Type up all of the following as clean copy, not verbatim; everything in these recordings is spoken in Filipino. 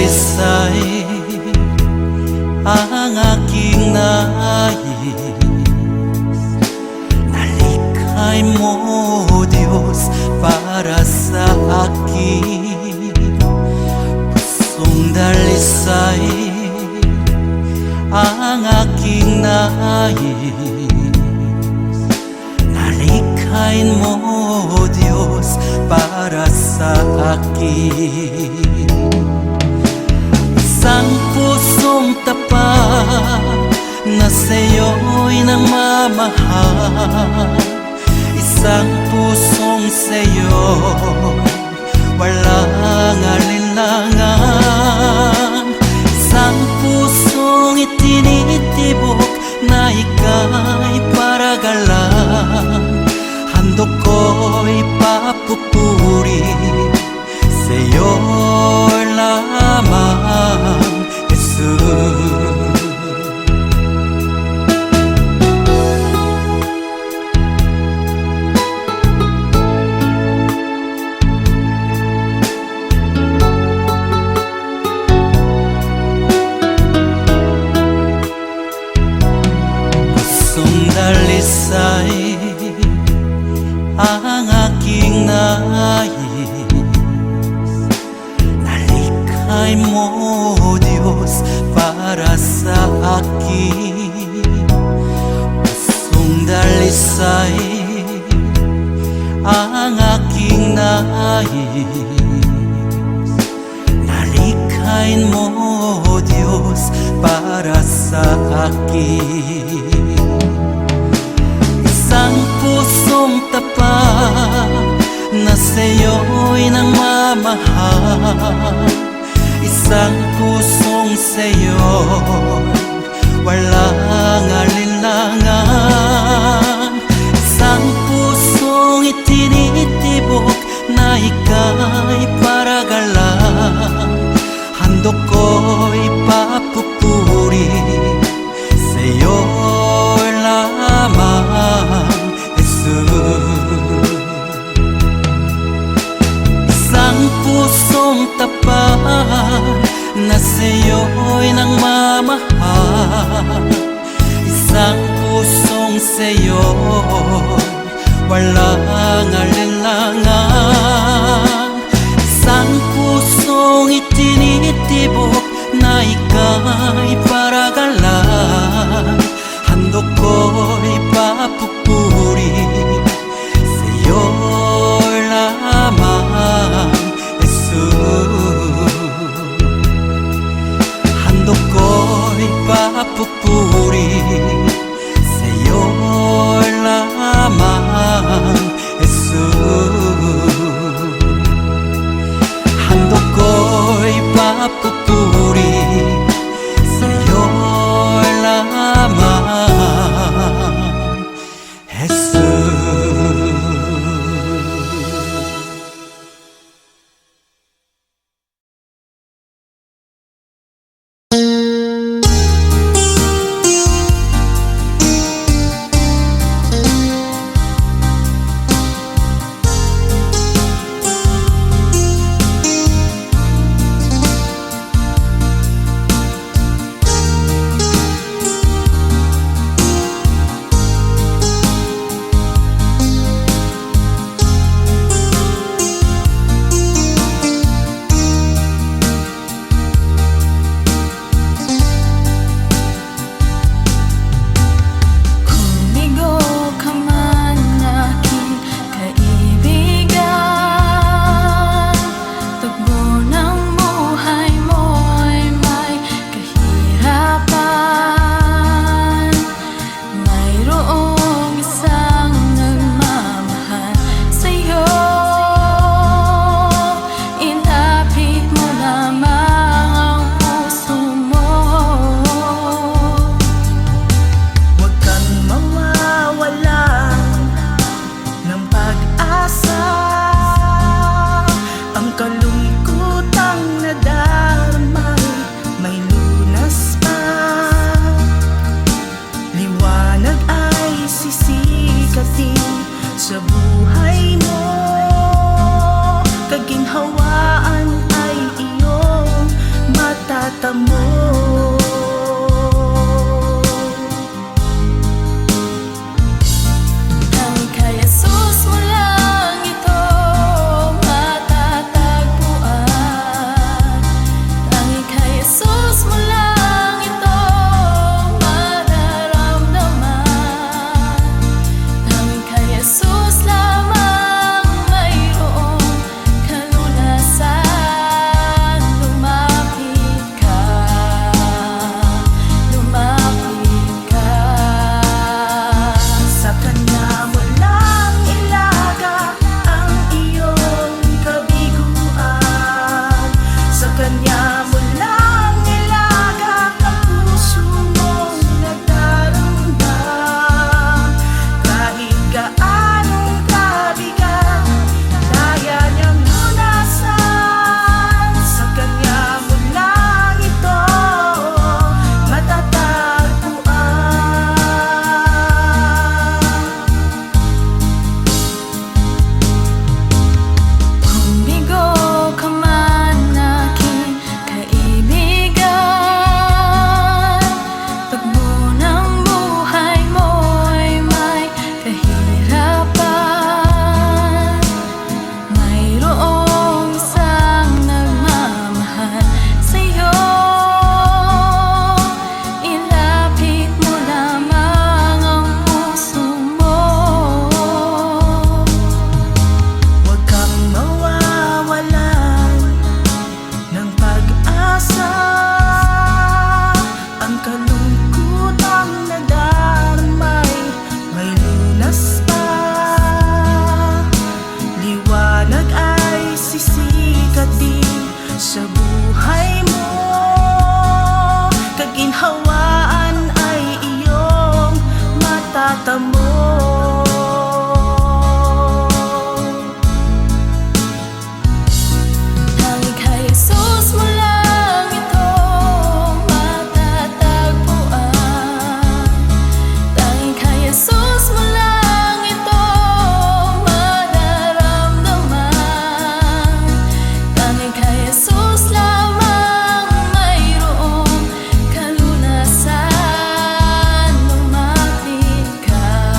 dalisay ang aking nais. Nalikhay mo, Diyos, para sa akin. Pusong dalisay ang aking nais. Nalikhain mo, Diyos, para sa akin. Isang pusong tapat na sa'yo'y nagmamahal. Isang pusong sa'yo walang alinlangan. Isang pusong itinitibok na ika'y paragalan. Handog ko'y papupuri sa'yo lamang, Jesus. Dalisay ang aking nais. Nalikhay mo, Diyos, para sa akin. Pusong dalisay ang aking nais. Nalikhain mo, Diyos, para sa akin. Isang pusong tapat na sa'yo'y nagmamahal. Isang pusong sa'yo walang alinlangan. Isang pusong itinitibok na ika'y paragalan. Handog ko'y papupuri sa'yo lamang, Jesus. Isang pusong tapat na sa'yo'y nagmamahal. Isang pusong sa'yo walang alinlangan. Isang pusong itinitibok na ika'y paragalan. Handog ko'y papupuri sa'yo lamang, Jesus. Handog ko'y papupuri sa'yo lamang, Jesus. Handog ko'y papupuri sa'yo lamang, Jesus. matatamo. Tanging kay Jesus mo lang ito matatagpuan. Tanging kay Jesus mo lang ito mararamdaman. Tanging kay Jesus lamang mayroong kalunasan. Lumapit ka, lumapit ka. Sa Kanya mo lang ilaga ang iyong kabiguan. Sa Kanya mo lang ilaga ang puso mong nagdaramdam. Kahit gaanong kabigat, kaya niyang lunasan. Sa Kanya mo lang ito matatagpuan. Kung bigo ka man aking kaibigan, pagbo ng buhay mo'y may kahirapan, mayroong isang nagmamahal sa'yo. Ilapit mo lamang ang puso mo. Huwag kang mawawalan ng pag-asa. Ang kalungkutang nadarmay may lunas pa. Liwanag ay sisikat din sa buhay mo. Kaginhawaan ay iyong matatamo. Tanging kay Jesus mo lang ito matatagpuan. Tanging kay Jesus mo lang ito mararamdaman. Tanging kay Jesus lamang mayroong kalunasan. Lumapit ka,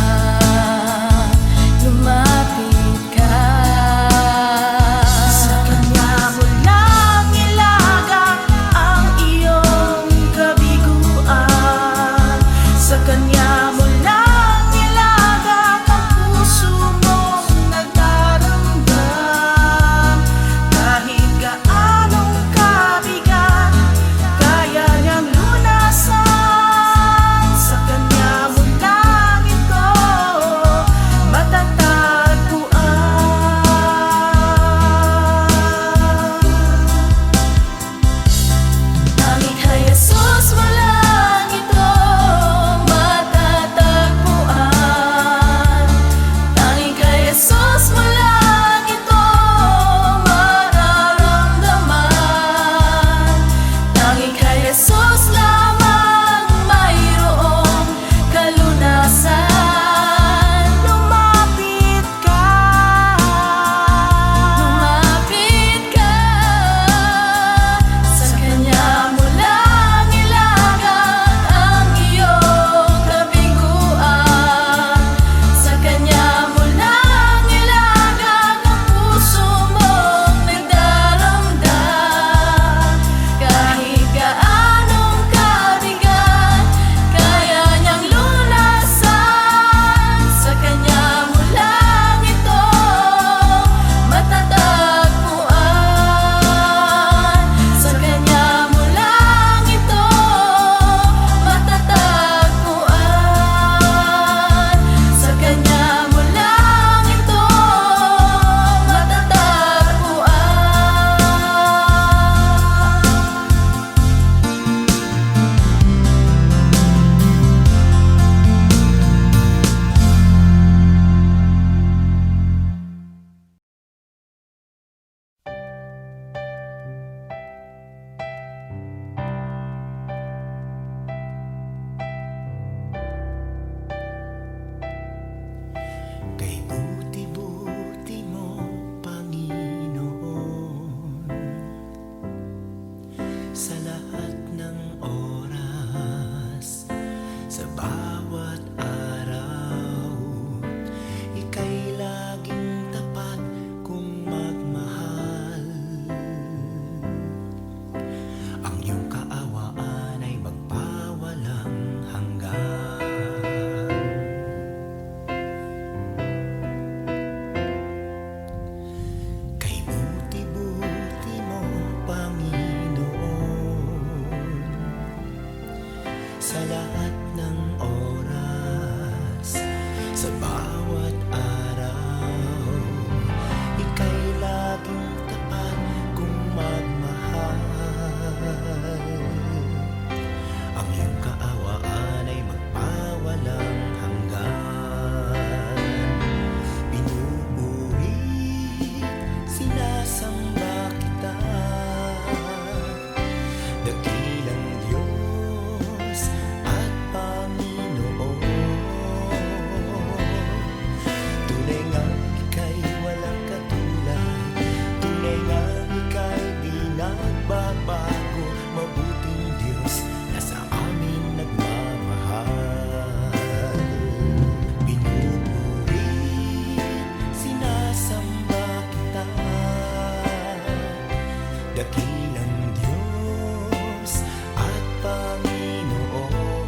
dakilang Diyos at Panginoon.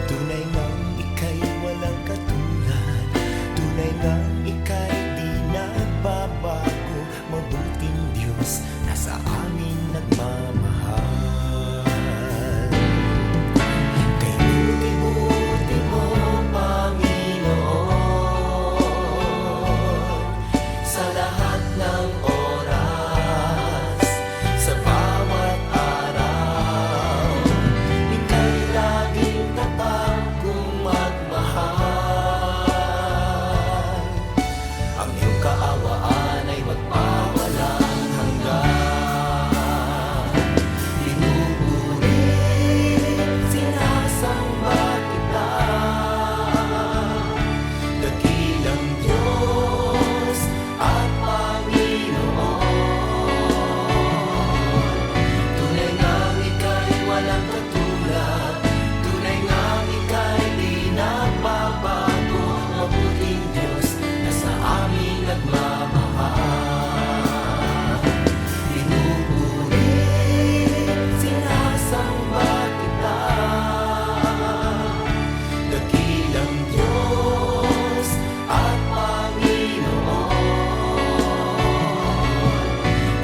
Tunay ngang ika'y walang katulad, tunay ngang ika'y di nagbabago. Mabuting Diyos na sa amin nagmamahal. Kay buti-buti mo, Panginoon, sa lahat ng oras, sa bawat araw, ika'y laging tapat kung magmahal. Ang iyong kaawaan ay magpawalang hanggan. Pinupuri, sinasamba kita, dakilang Diyos at Panginoon. Tunay ngang ika'y walang katulad, tunay ngang ika'y di nagbabago. Mabuting Diyos na sa amin nagmamahal. Pinupuri, sinasamba kita, dakilang Diyos at Panginoon.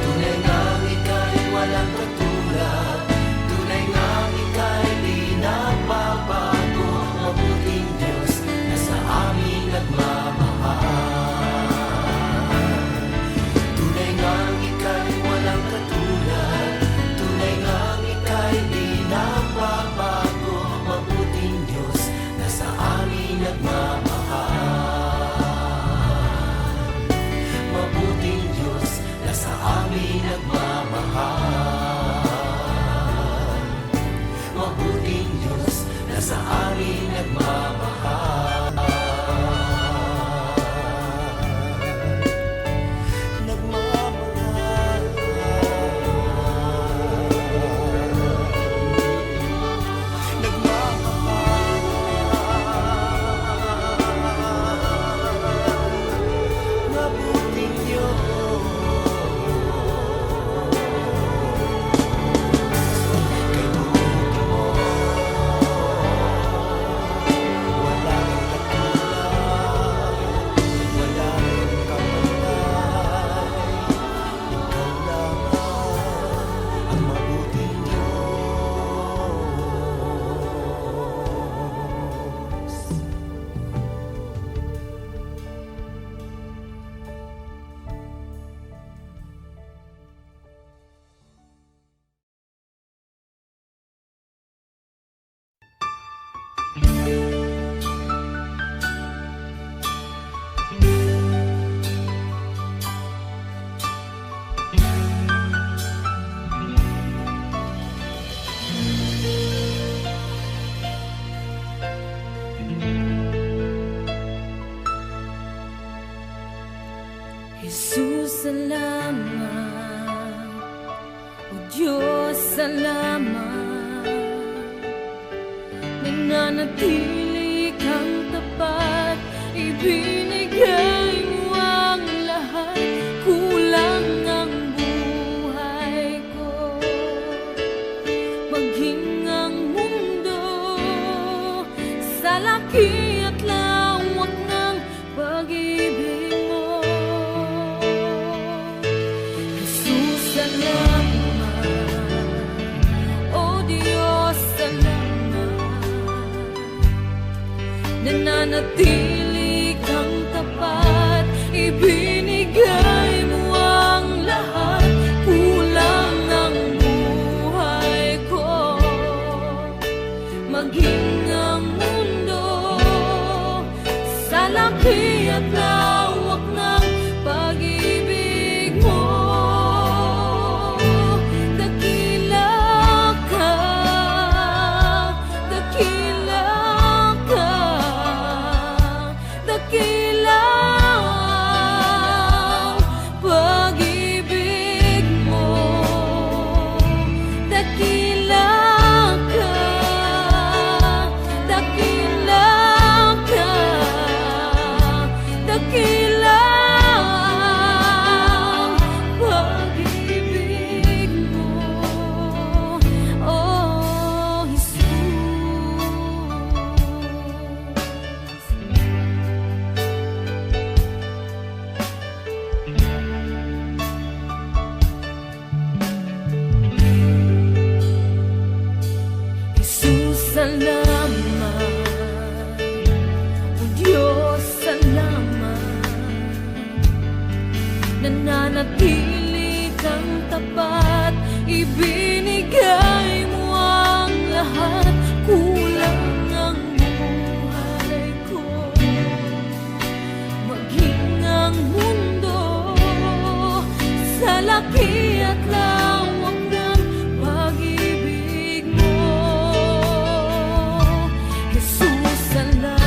Tunay ngang ika'y walang katulad, tunay ngang ika'y di nagbabago. Mabuting Diyos na sa amin nagmamahal. Tunay ngang ika'y walang katulad, tunay ngang ika'y di nagbabago. Mabuting Diyos na sa amin nagmamahal. Mabuting Diyos na sa amin nagmamahal. Mabuting Diyos na sa amin nagmamahal. Nagmamahal. Nagmamahal. Mabuting Diyos. Kay buti mo, wala kang katulad, wala kang kamatay. Ikaw lamang ang mabuting Diyos. Jesus, salamat. O Diyos, salamat. Nananatili kang tapat, ibinigay mo ang lahat. Kulang ang buhay ko, maging ang mundo sa laki at lawak ng pag-ibig mo. Jesus, salamat. O Diyos, salamat. Nananatili kang tapat, ibinigay mo ang lahat. Kulang ang buhay ko, maging ang mundo sa laki at lawak ng pag-ibig mo. Dakila ka, dakila ka, nananatili kang tapat, ibinigay mo ang lahat, kulang ang buhay ko. Maging ang mundo sa laki at lawak ng pag-ibig mo. Jesus, salamat.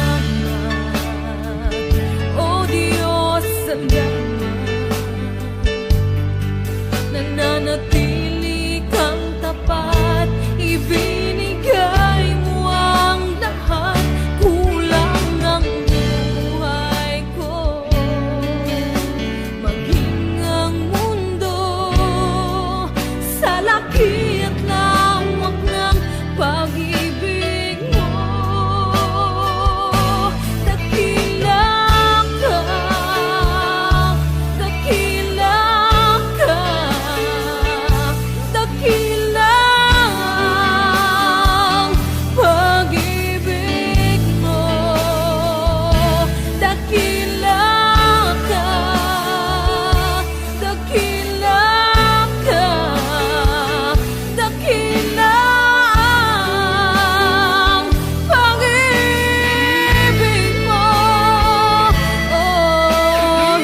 O Diyos, salamat. Nananatili kang tapat, ibinigay mo ang lahat, kulang ang buhay ko. Maging ang mundo sa laki at lawak ng pag-ibig mo. Dakila ka, dakila ka, dakila ang pag-ibig mo. Dakila ka, dakila ka, dakila ang pag-ibig mo, oh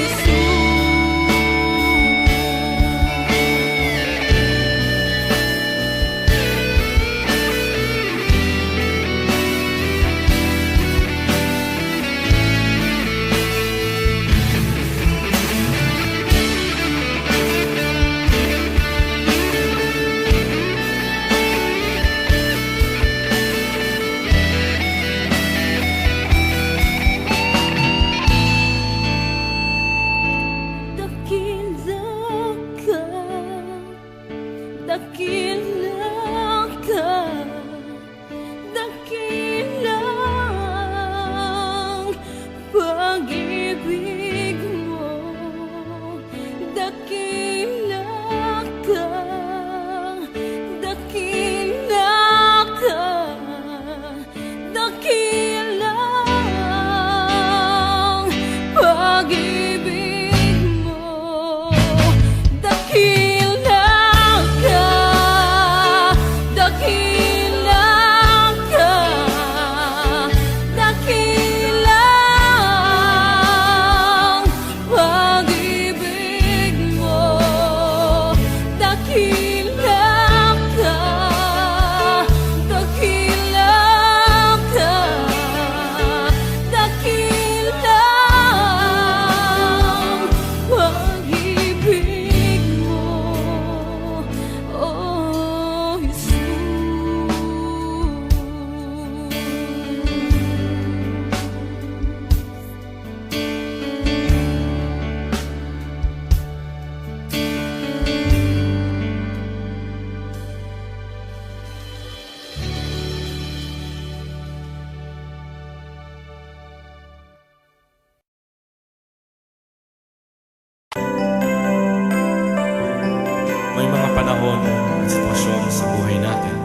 dakila ka, dakila ang pag-ibig mo. Dakila ka, dakila ka, dakila ang pag-ibig mo. Dakila ka, dakila ka, dakila ang pag-ibig mo. Dakila ka, dakila ka, dakila ang pag-ibig mo, oh Jesus. May mga panahon at sitwasyon sa buhay natin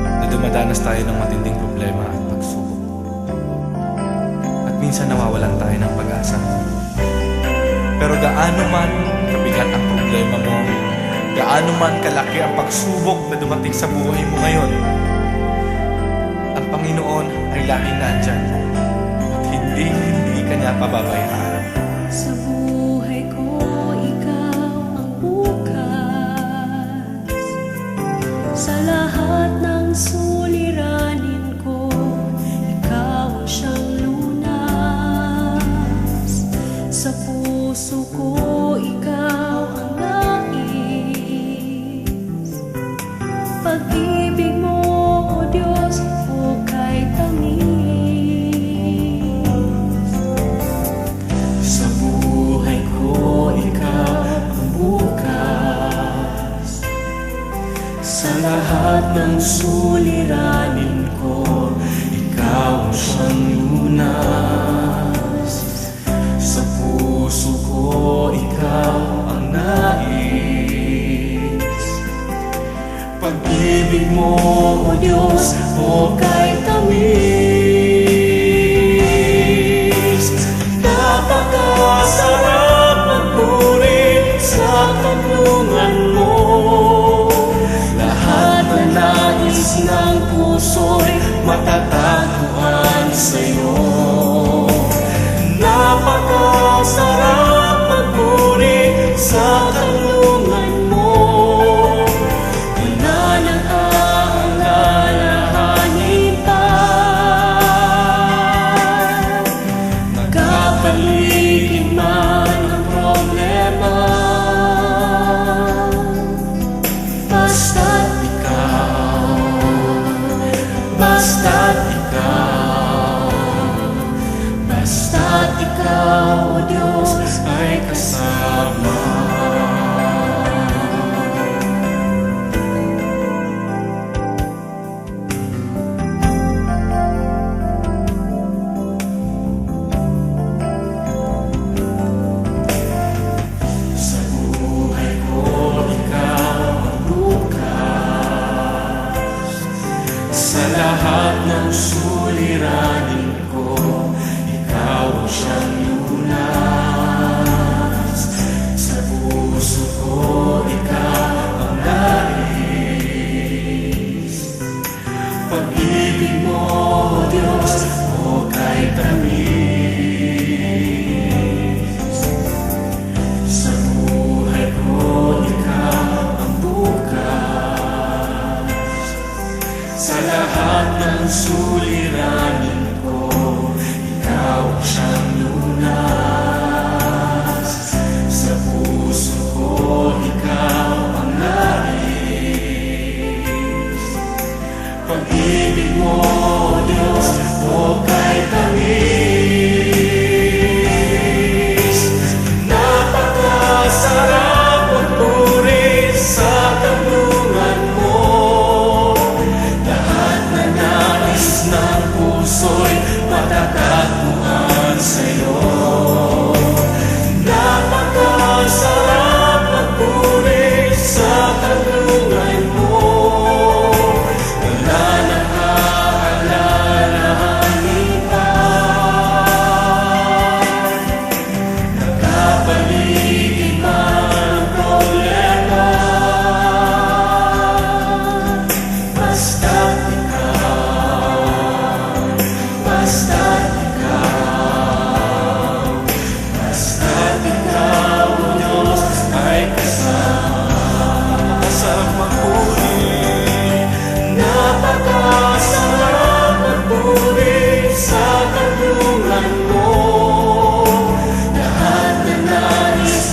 na dumadanas tayo ng matinding problema at pagsubok. At minsan nawawalan tayo ng pag-asa. Pero gaano man kabigat ang problema mo, gaano man kalaki ang pagsubok na dumating sa buhay mo ngayon, ang Panginoon ay laging nandyan at hindi ka niya pababayaan. Sa buhay ko, ikaw ang bukas. Sa lahat ng suliranin ko, ikaw ang siyang lunas. Sa puso ko, ikaw ang nais. Pag-ibig mo, O Diyos, hukay tamis. Sa buhay ko, ikaw ang bukas. Sa lahat ng suliranin ko, ikaw ang siyang lunas. Sa puso ko, ikaw ang nais. Pag-ibig mo, O Diyos, hukay tamis. Napakasarap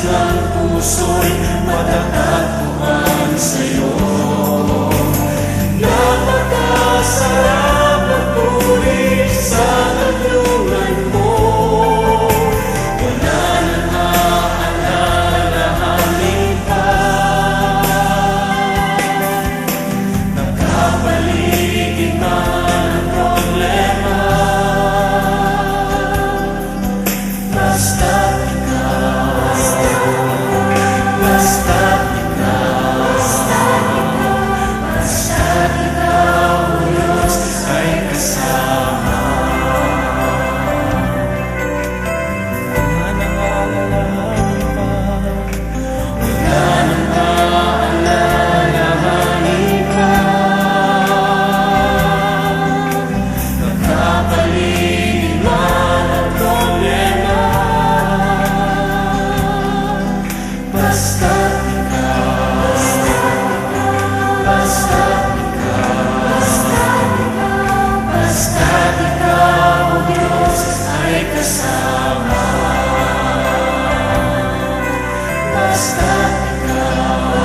ng puso'y matatagpuan sa'yo. Napakasarap magpuri sa kanlungan mo. Wala nang aalalahanin pa. Nakapaligid man ang problema, basta't ikaw, basta't ikaw, Diyos ay kasama. Wala nang aalalahanin pa, wala nang aalalahanin pa. Nakapaligid man ang problema, basta't ikaw, basta't ikaw, Diyos ay kasama. Basta't ikaw,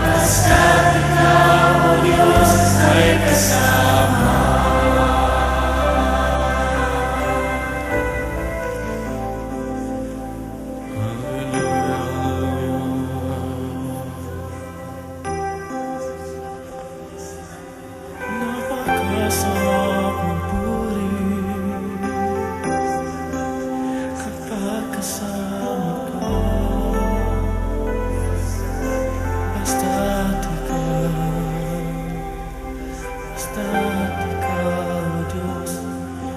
basta't ikaw, Diyos ay kasama. Napakasarap magpuri kapag kasama ka. Basta't ikaw, Diyos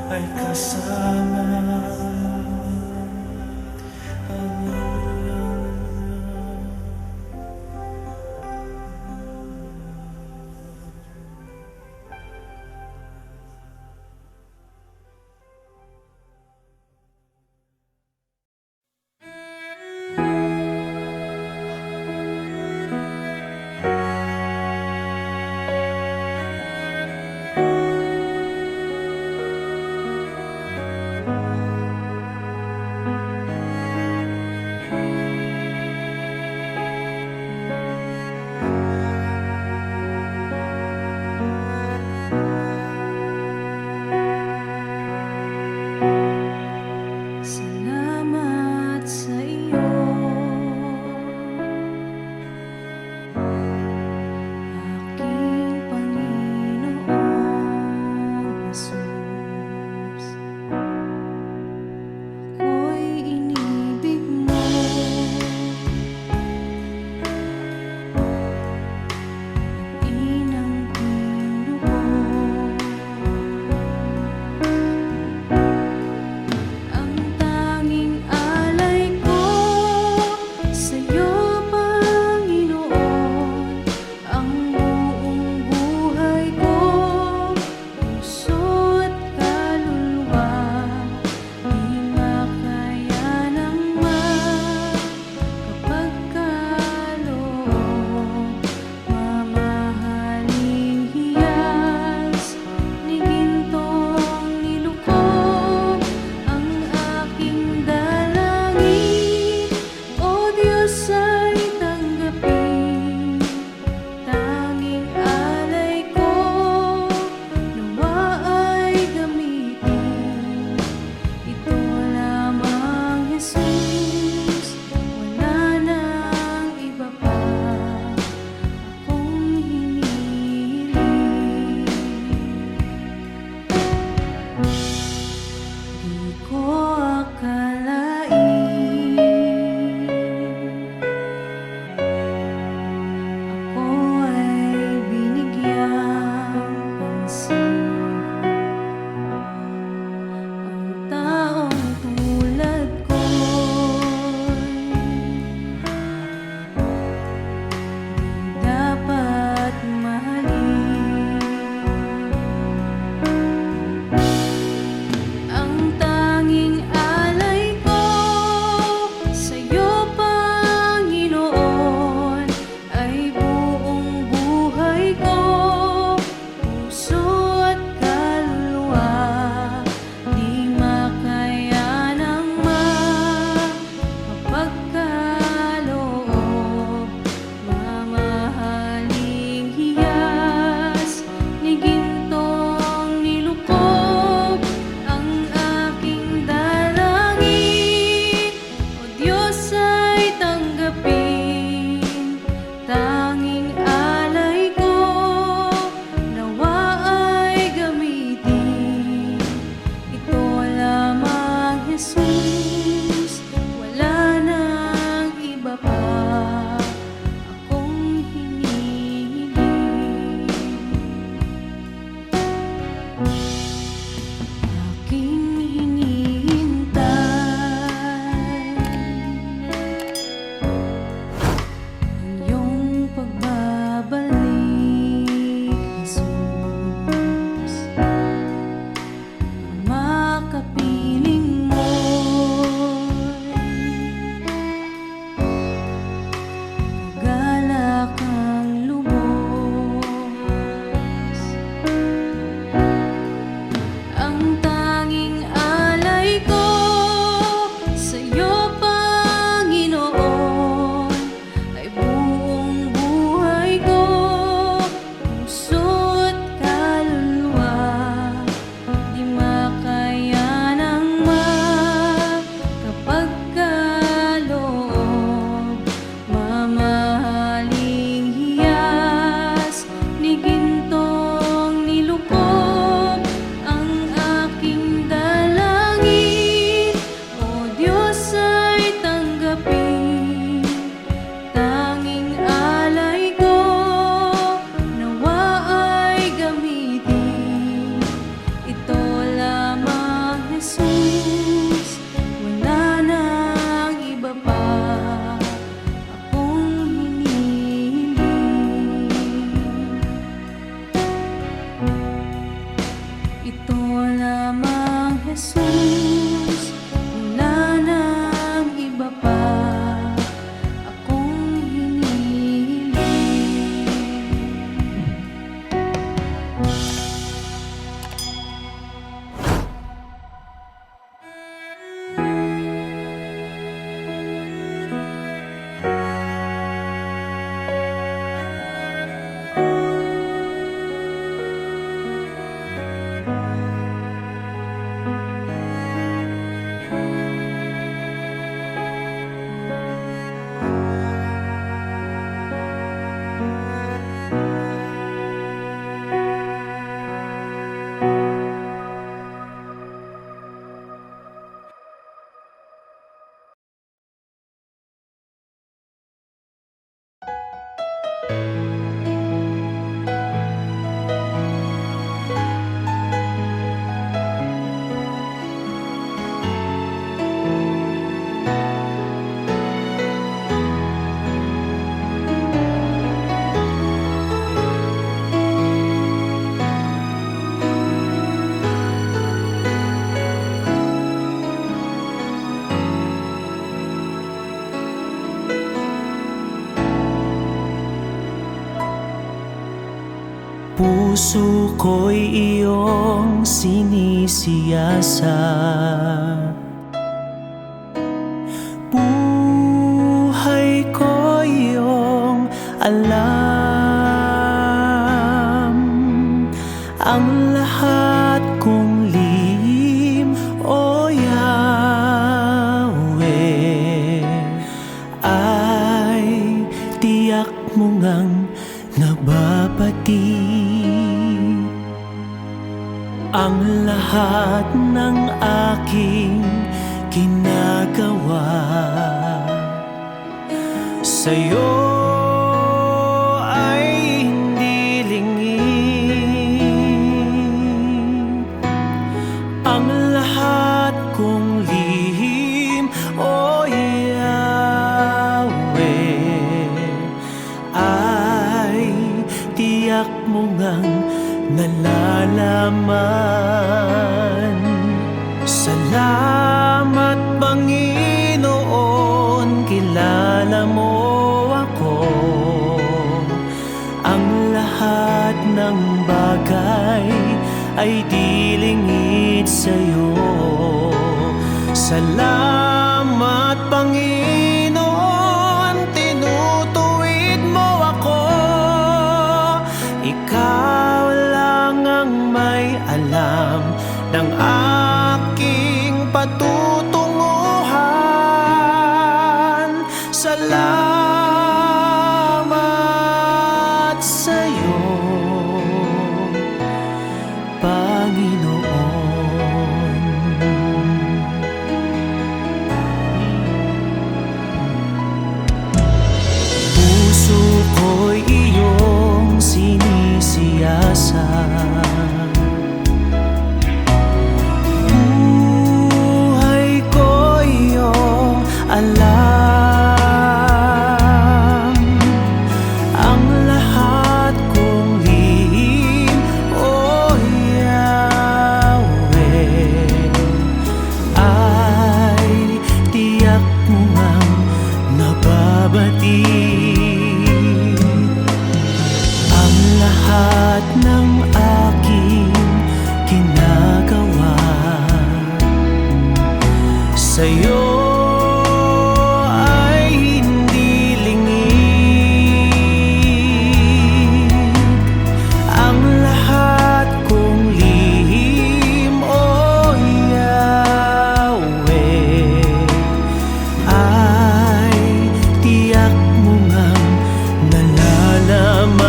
ay kasama. Salamat sa iyo, aking Panginoong Jesus. Ako'y inibig mo, inang pinuho. Ang tanging alay ko sa'yo, Panginoon, ang buong buhay ko, puso at kaluluwa, di makayanang makapagkaloob. Mamahaling hiyas ni gintong nilukog ang aking dalangin, O Diyos ay tanggapin. Tanging alay ko nawa ay gamitin, ito lamang Jesus, wala nang iba pa akong hinihiling. Di ko akalain ako ay binigyang pansin. Ang taong tulad ko'y di dapat mahalin. Ang tanging Puso ko'y iyong sinisiyasat, buhay ko iyong alam. Ang lahat kong lihim, O Yahweh, ay tiyak mo ngang nababati. Ang lahat ng aking ginagawa sa'yo ay hindi lingid. Ang lahat kong lihim, O Yahweh, ay tiyak mo ngang nalalaman. Salamat Panginoon, kilala mo ako. Ang lahat ng bagay ay di lingid sa'yo. Salamat Panginoon, tinutuwid mo ako. Ikaw lang ang may alam ng aking patutunguhan. Salamat sa'yo, Panginoon. Puso ko'y iyong sinisiyasat, buhay ko iyong alam. Ang lahat kong lihim, O Yahweh, ay tiyak mo ngang nababati. Ang lahat ng aking ginagawa sa'yo ay hindi lingid. Ang lahat kong lihim, O Yahweh, ay tiyak mo ngang nalalaman.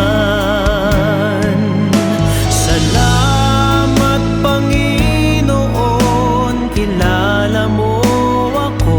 Salamat Panginoon, kilala mo ako.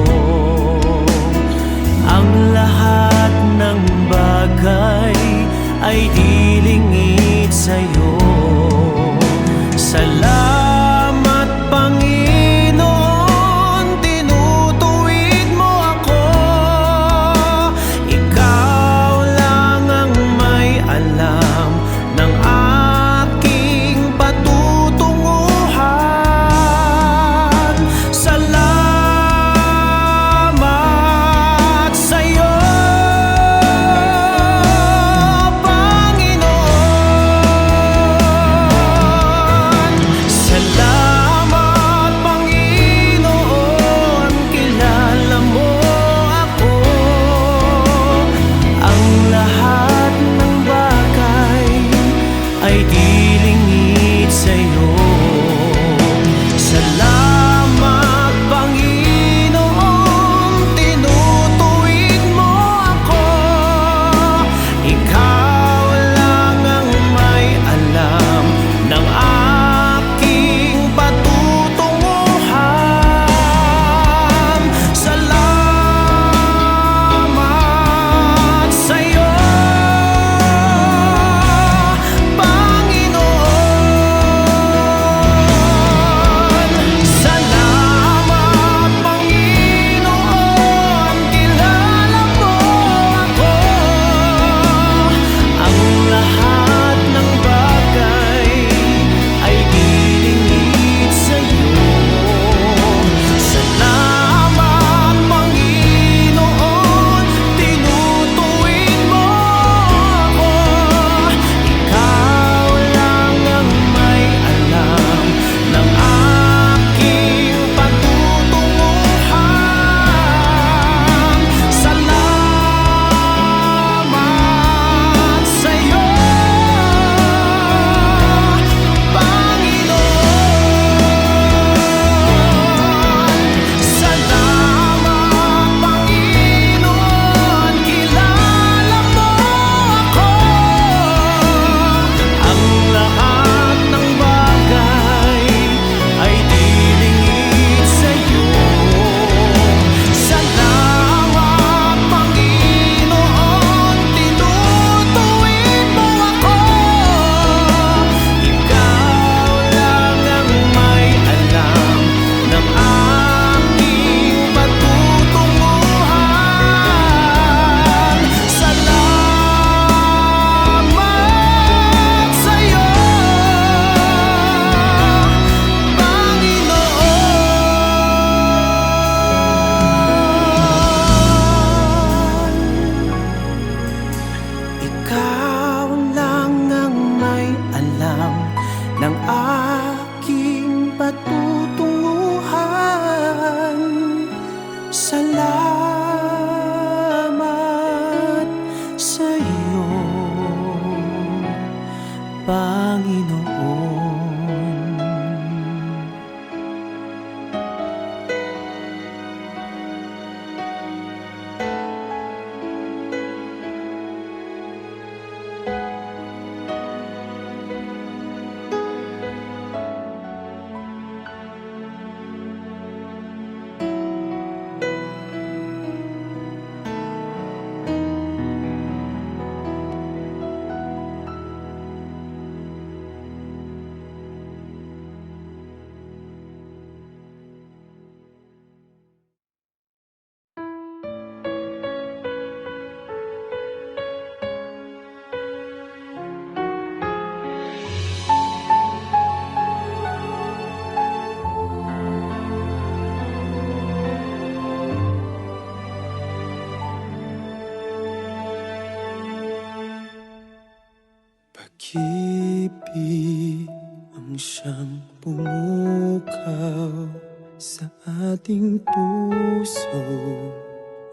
Pag-ibig ang siyang pumukaw sa ating puso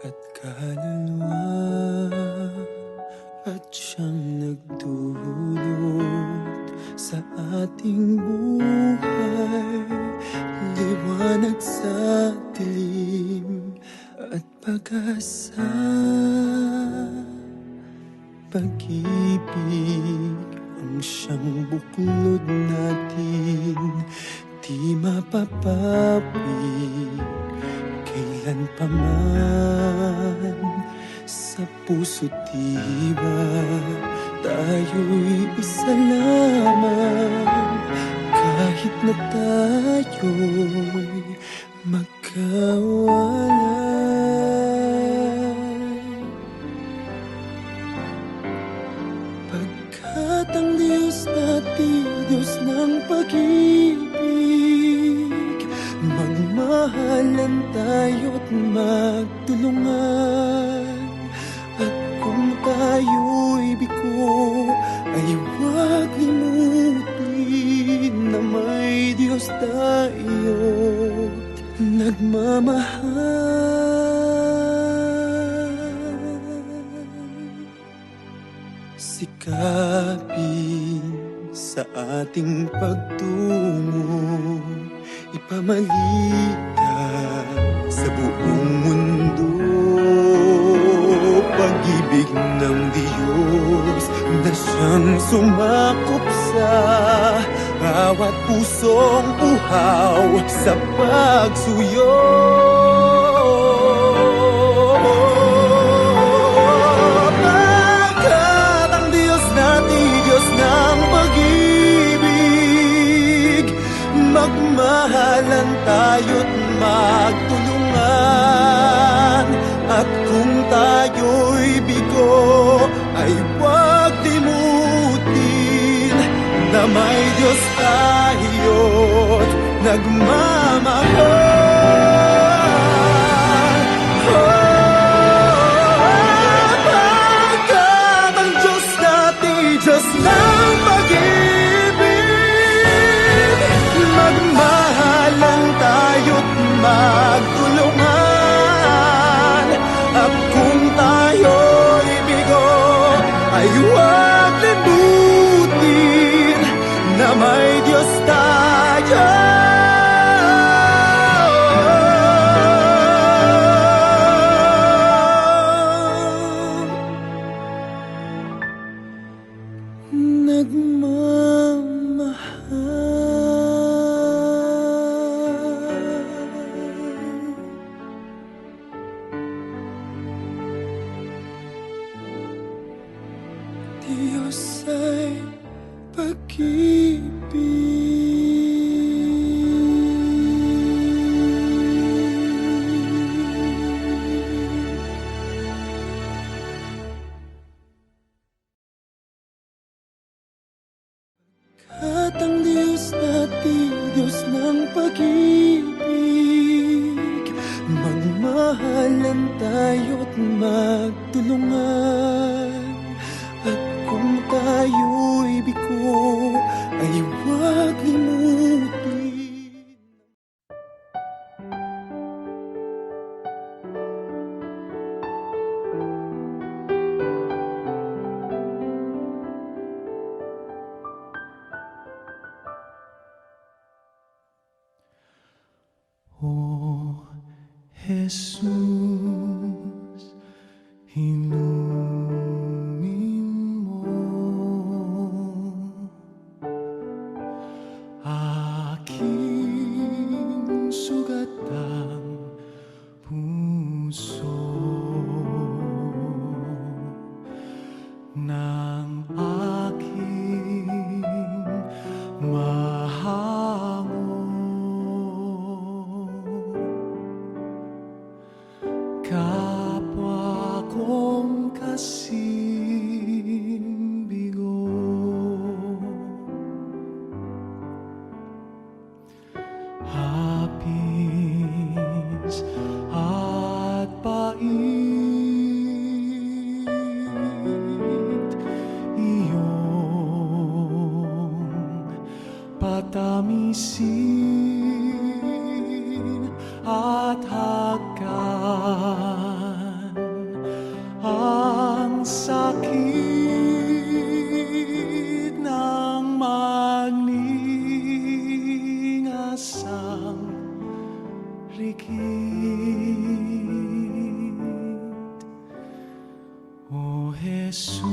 at kaluluwa, at siyang nagdulot sa ating buhay, liwanag sa dilim at pag-asa. Pag-ibig ang siyang buklod natin, di mapapawi kailan pa man. Sa puso't diwa tayo'y isa lamang, kahit na tayo'y magkawalay. Pagkat ang Diyos natin, Diyos ng pag-ibig, magmahalan tayo't magtulungan. At kung tayo'y bigo, ay huwag limutin na may Diyos tayo't nagmamahal. Sikapin sa ating pagtungo, ipamalitan sa buong mundo. Pag-ibig ng Diyos na siyang sumakop sa bawat pusong uhaw sa pagsuyo. Pagkat ang Diyos natin, Diyos ng pag-ibig, magmahalan tayo't magtulungan. At kung tayo'y bigo, ay huwag limutin na may Diyos tayo't nagmamahal. Pagkat ang Diyos natin, Diyos ng pag-ibig, magmahalan tayo't magtulungan. At kung tayo'y bigo, ay huwag limutin na may Diyos tayo Diyos ay At ang Diyos natin, Diyos ng pag-ibig, magmahalan tayo't magtulungan. At kung tayo'y bigo, ay huwag limutin. O Jesus, inumin mo aking sugatang puso ng aking mahango. Kapwa kong kasing bigo, hapis at pait, iyong at hagkan ang sakit ng magningasang rikit. O Jesus,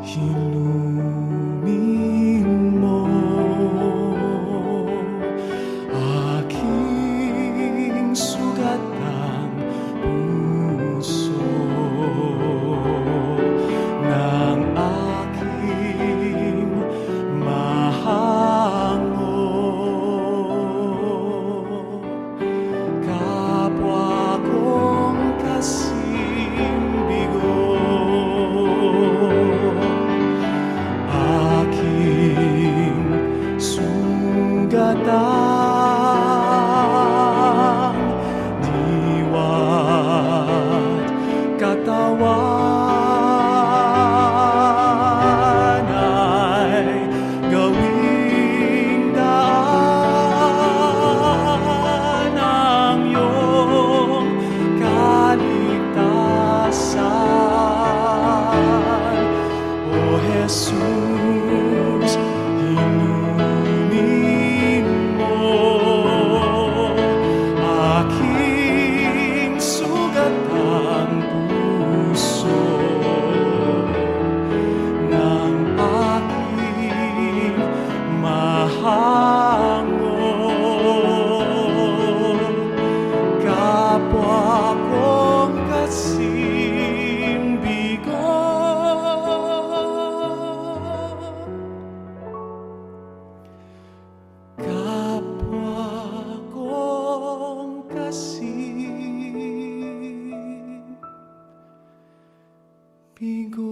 hilumin mo aking sugat ng puso ng aking mahango. Kapwa kong kasing bigo, aking sugatang diwa't katawan ay gawing daan ng iyong kaligtasan. O Jesus, hinunin mo aking sugatang puso ng aking mahango. Kapwa kong kasing bigo, kapwa kong kasing bigo.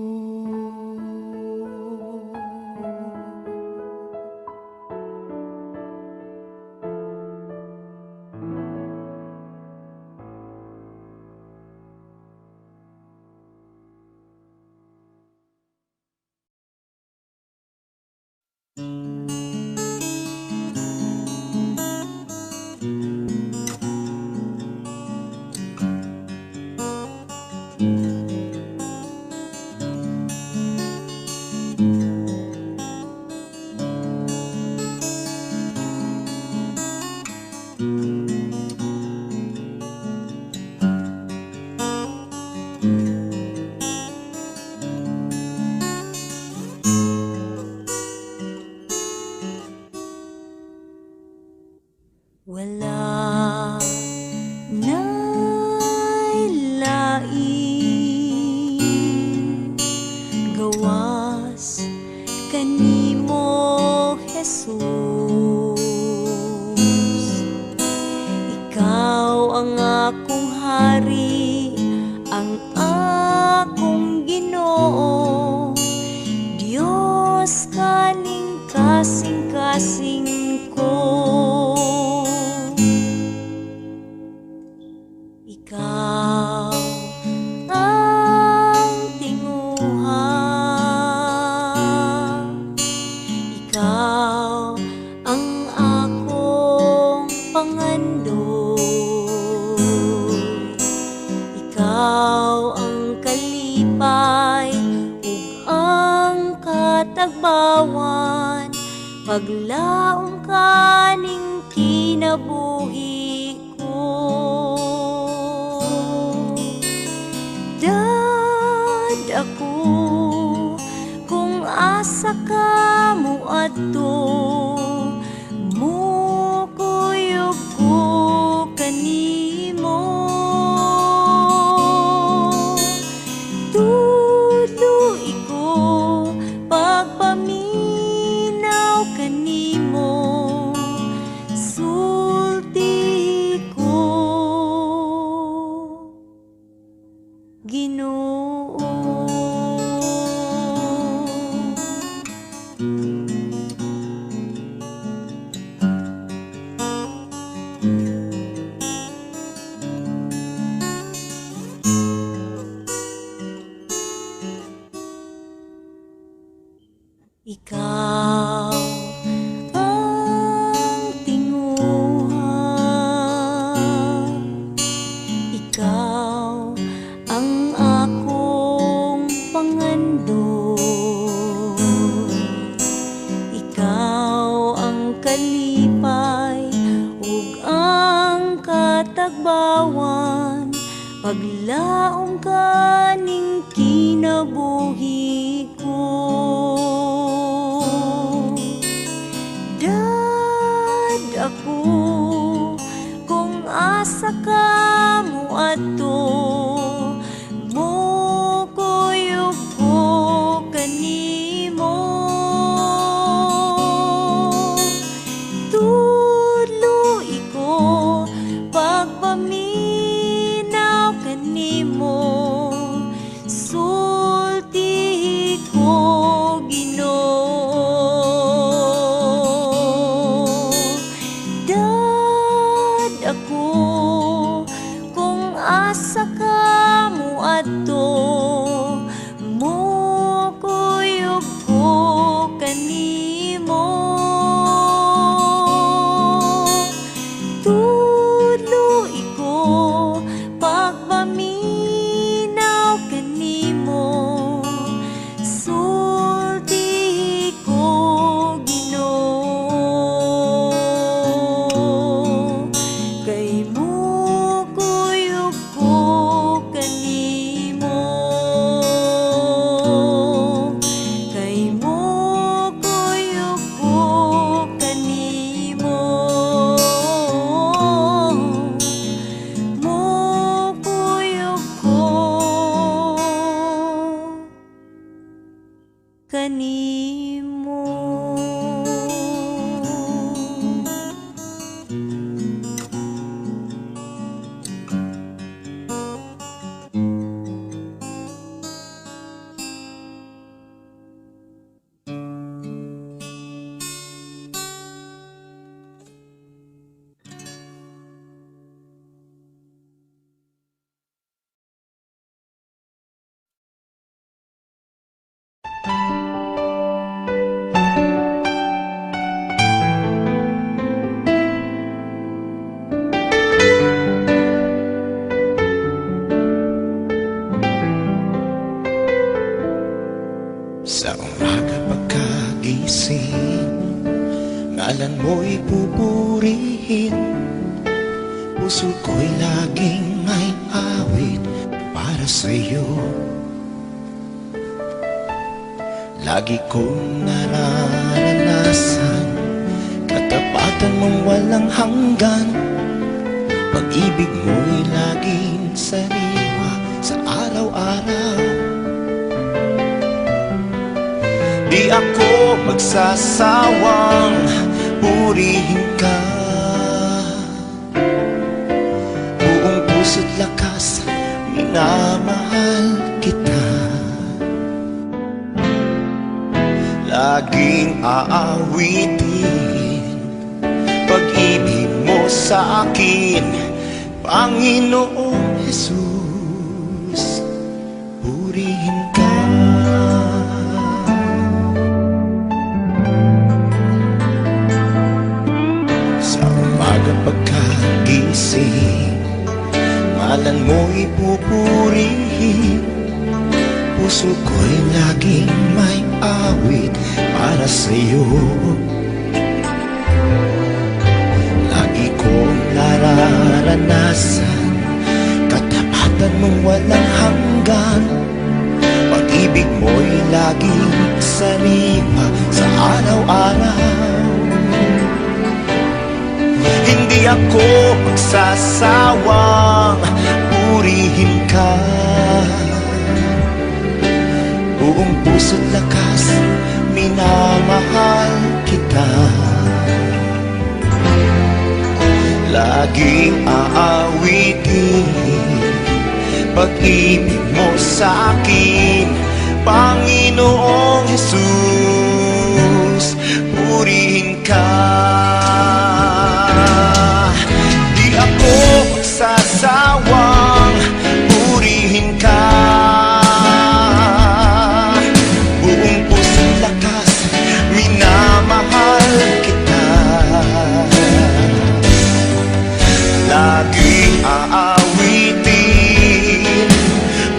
Wala nailain gawas kanimo Jesus. Ikaw ang akong hari, ang akong Ginoo, Diyos kaning kasing-kasing ko. Ikaw ang tinguha, ikaw ang akong pangandoy, ikaw ang kalipay ug ang katagbawan, paglaom kaning kinabuhi ko. Dad ako kung asa ka mo adto, mukuyog ko kanimo. Tuloy ko pagpaminaw kanimo, sulti ko Ginoo. 'Di tagbawan, paglaom ka ning kinabuhi ko. Dad ako kung asa ka mo ato, mo kuyog ko kanimo. Tudloy ko pagpaminaw kanimo, sulti ko Ginoo. Dad ako kung asa ka mo ato, mo kuyog ko kanimo. Tudloy ko pagpaminaw kanimo, sulti ko Ginoo. Kay mo kuyog ko kanimo, kay mo kuyog ko kanimo, mo kuyog ko kanimo. Sa umaga pagkagising, ngalan mo'y pupurihin. Puso ko'y laging may awit para sa'yo. Lagi kong nararanasan katapatan mong walang hanggan. Pag-ibig mo'y laging sariwa sa araw-araw. Di ako magsasawang purihin ka. Buong puso't lakas, minamahal kita. Laging aawitin pag-ibig mo sa akin, Panginoong Jesus, purihin ka. Pagkagising, ngalan mo'y pupurihin. Puso ko'y laging may awit para sa'yo. Lagi kong nararanasan katapatan mong walang hanggan. Pag-ibig mo'y laging sariwa sa araw-araw. Hindi ako magsasawang purihin ka. Buong puso't lakas, minamahal kita. Laging aawitin pag-ibig mo sa akin, Panginoong Jesus, purihin ka. Magsasawang purihin ka. Buong puso't lakas, minamahal kita. Laging aawitin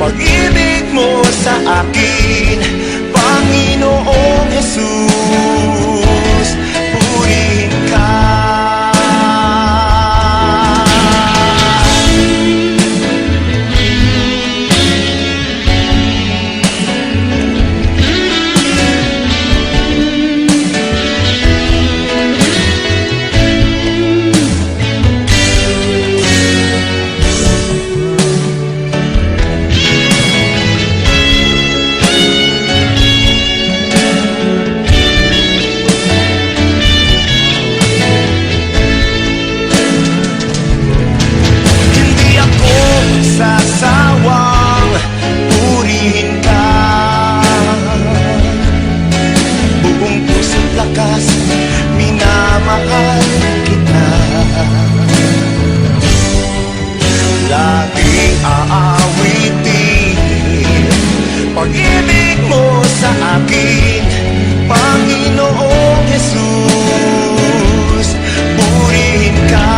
pag-ibig mo sa akin, Panginoong Jesus, purihin ka. aawitin. Pag-ibig mo sa akin, Panginoong Jesus, purihin ka.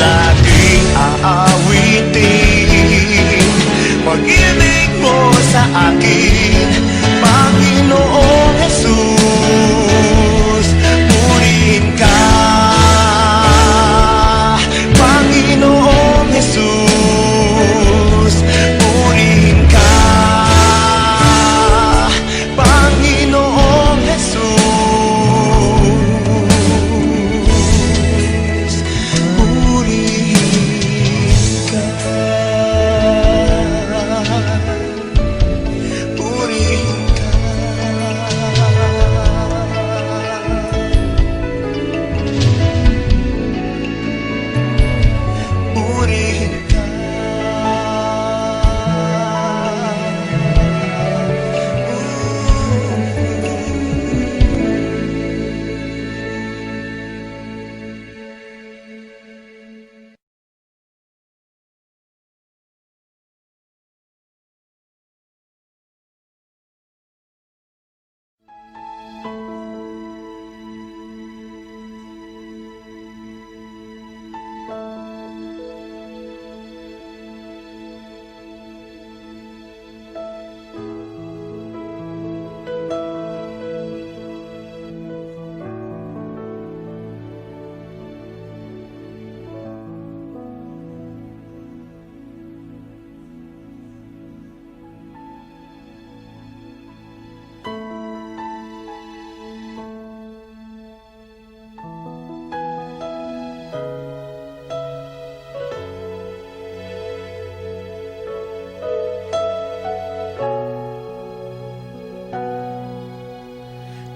Laging aawitin. Pag-ibig mo sa akin, Panginoong Jesus, purihin ka. Panginoong Jesus, purihin ka. Panginoong Jesus, purihin ka. Purihin ka. Purihin ka.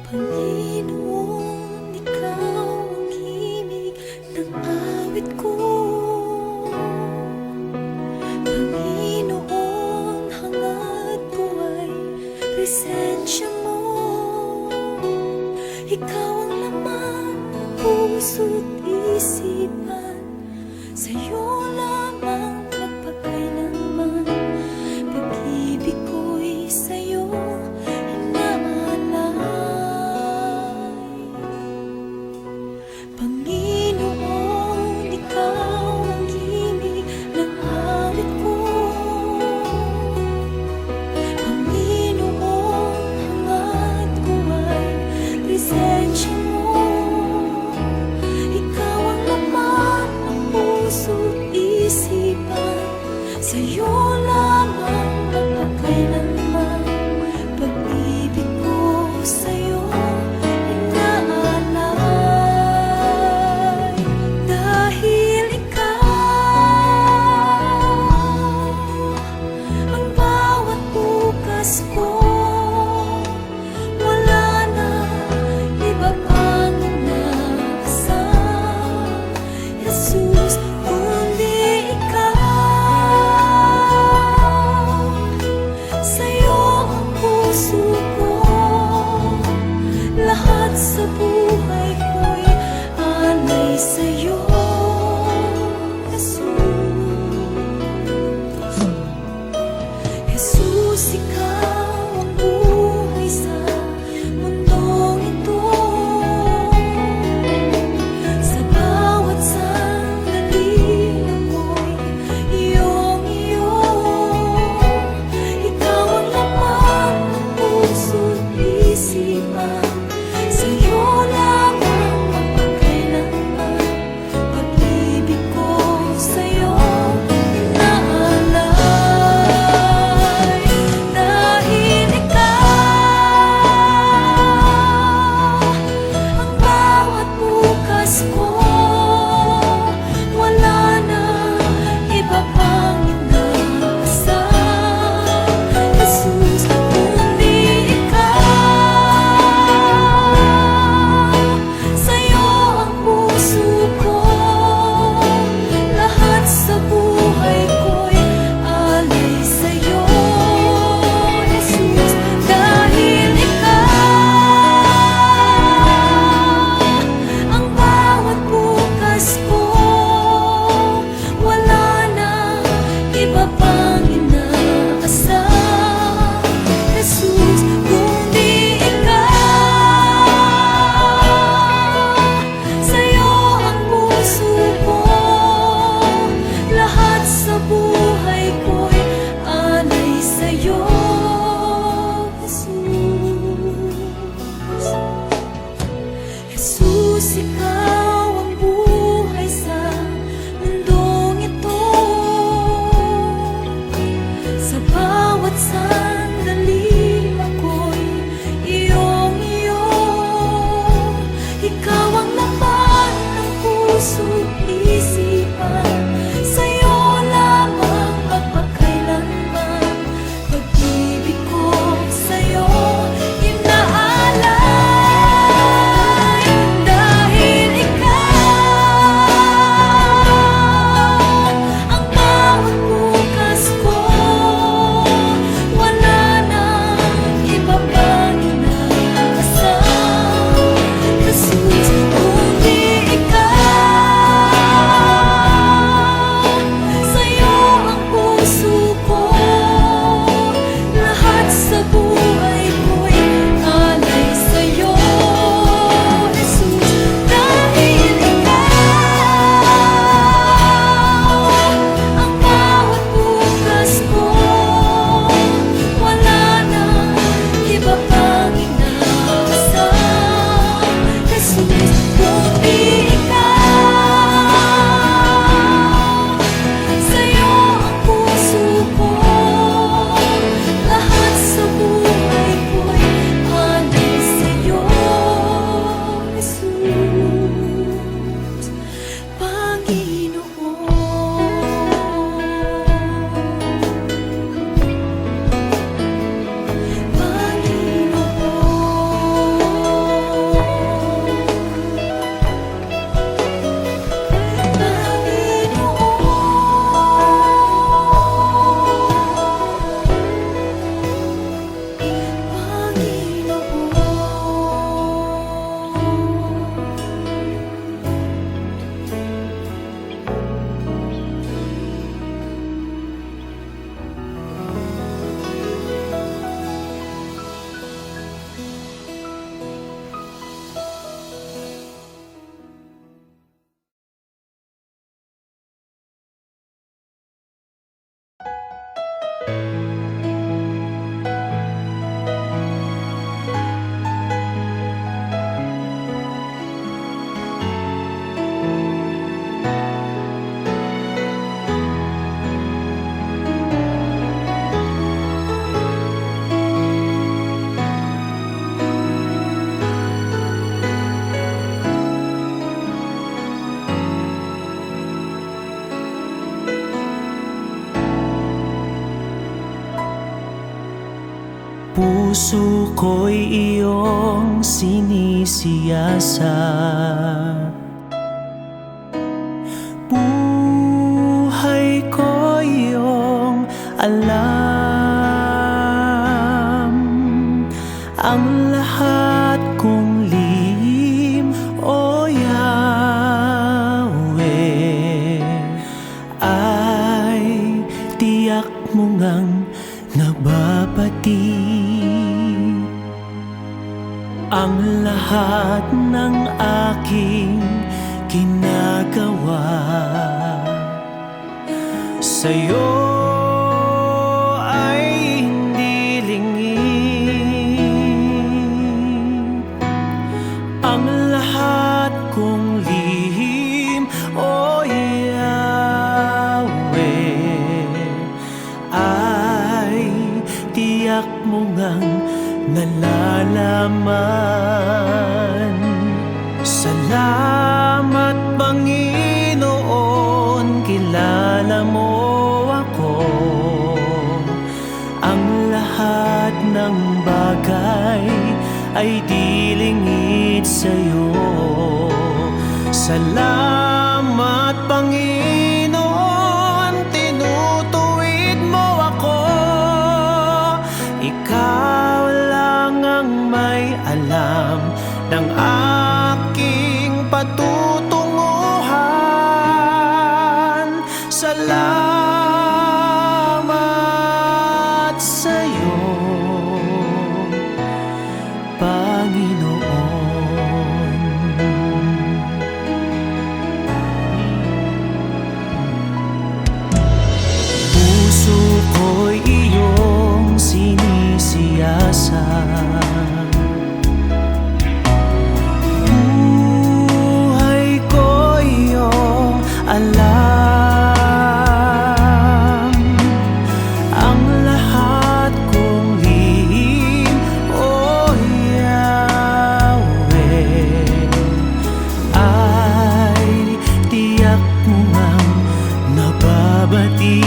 Panginoon, ikaw ang himig ng awit ko. Panginoon, hangad ko ay presensya mo. Ikaw ang laman ng puso't isipan, sa'yo lamang magpakailanman. Pag-ibig ko'y sa'yo Panginoon, ikaw ang himig ng awit ko. Panginoon, hangad ko ay presensya mo. Ikaw ang laman ng puso't isipan, sa'yo lamang magpakailanman. Pag-ibig ko sa'yo dahil ikaw ang bawat bukas ko, wala na iba pang nagkasama, Jesus, kundi ikaw. Sa'yo ang puso ko, lahat sa buhay ko'y alay sa'yo, Jesus, ikaw ang buhay sa mundong ito. Sa bawat sandali ako'y iyong-iyo. Ikaw ang laman ng puso't isipan, sa'yo lamang magpakailanman. puso ko'y iyong sinisiyasat. Buhay ko iyong alam, ang lahat kong lihim, O Yahweh, ay tiyak mo ngang nababati. Ang lahat ng aking ginagawa sa'yo ay hindi lingid. Ang lahat kong lihim, O Yahweh, ay tiyak mo ngang nalalaman. Salamat Panginoon, kilala mo ako. Ang lahat ng bagay ay di lingid sa'yo. Salamat Panginoon, tinutuwid mo ako. Ikaw lang ang may alam ng aking patutunguhan. Salamat sa'yo, Panginoon. Puso ko'y iyong sinisiyasat. Buhay ko iyong alam, ang lahat kong lihim, O Yahweh, ay tiyak mo ngang nababati.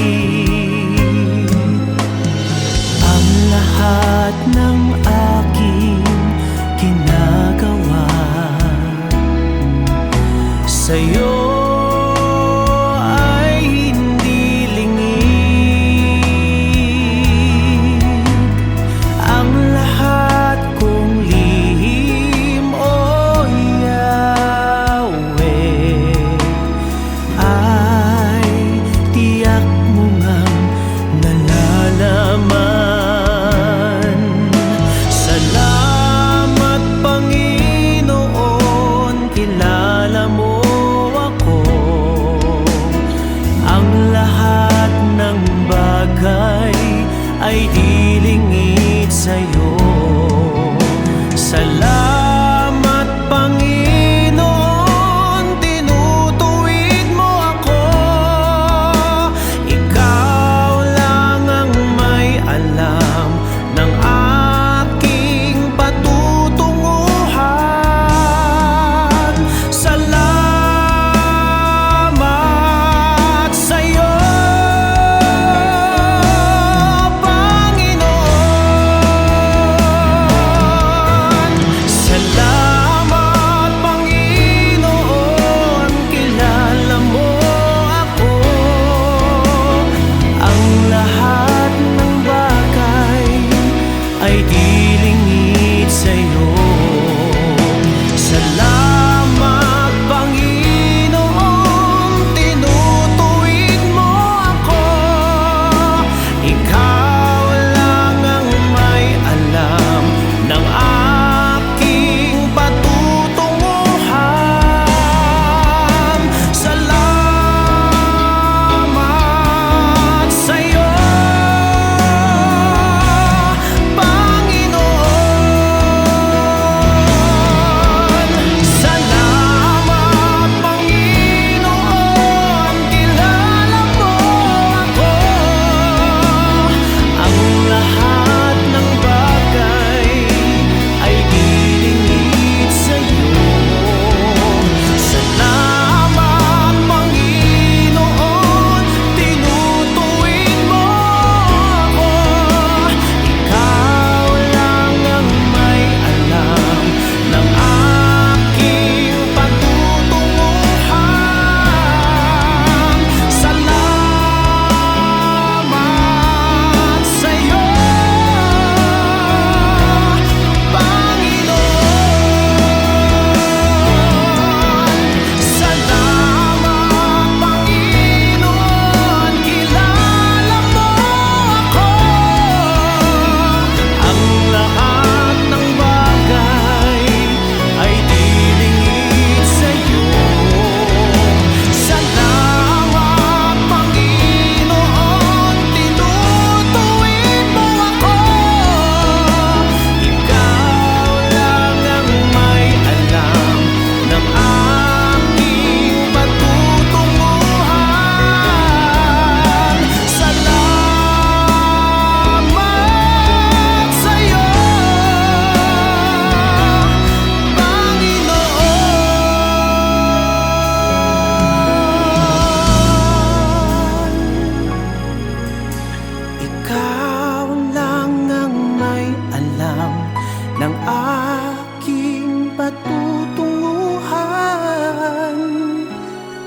Ang lahat ng aking ginagawa sa'yo ay hindi lingid. Ang lahat kong lihim, O Yahweh, ay tiyak mo ngang nalalaman. Salamat Panginoon, kilala mo ako.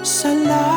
sa lahat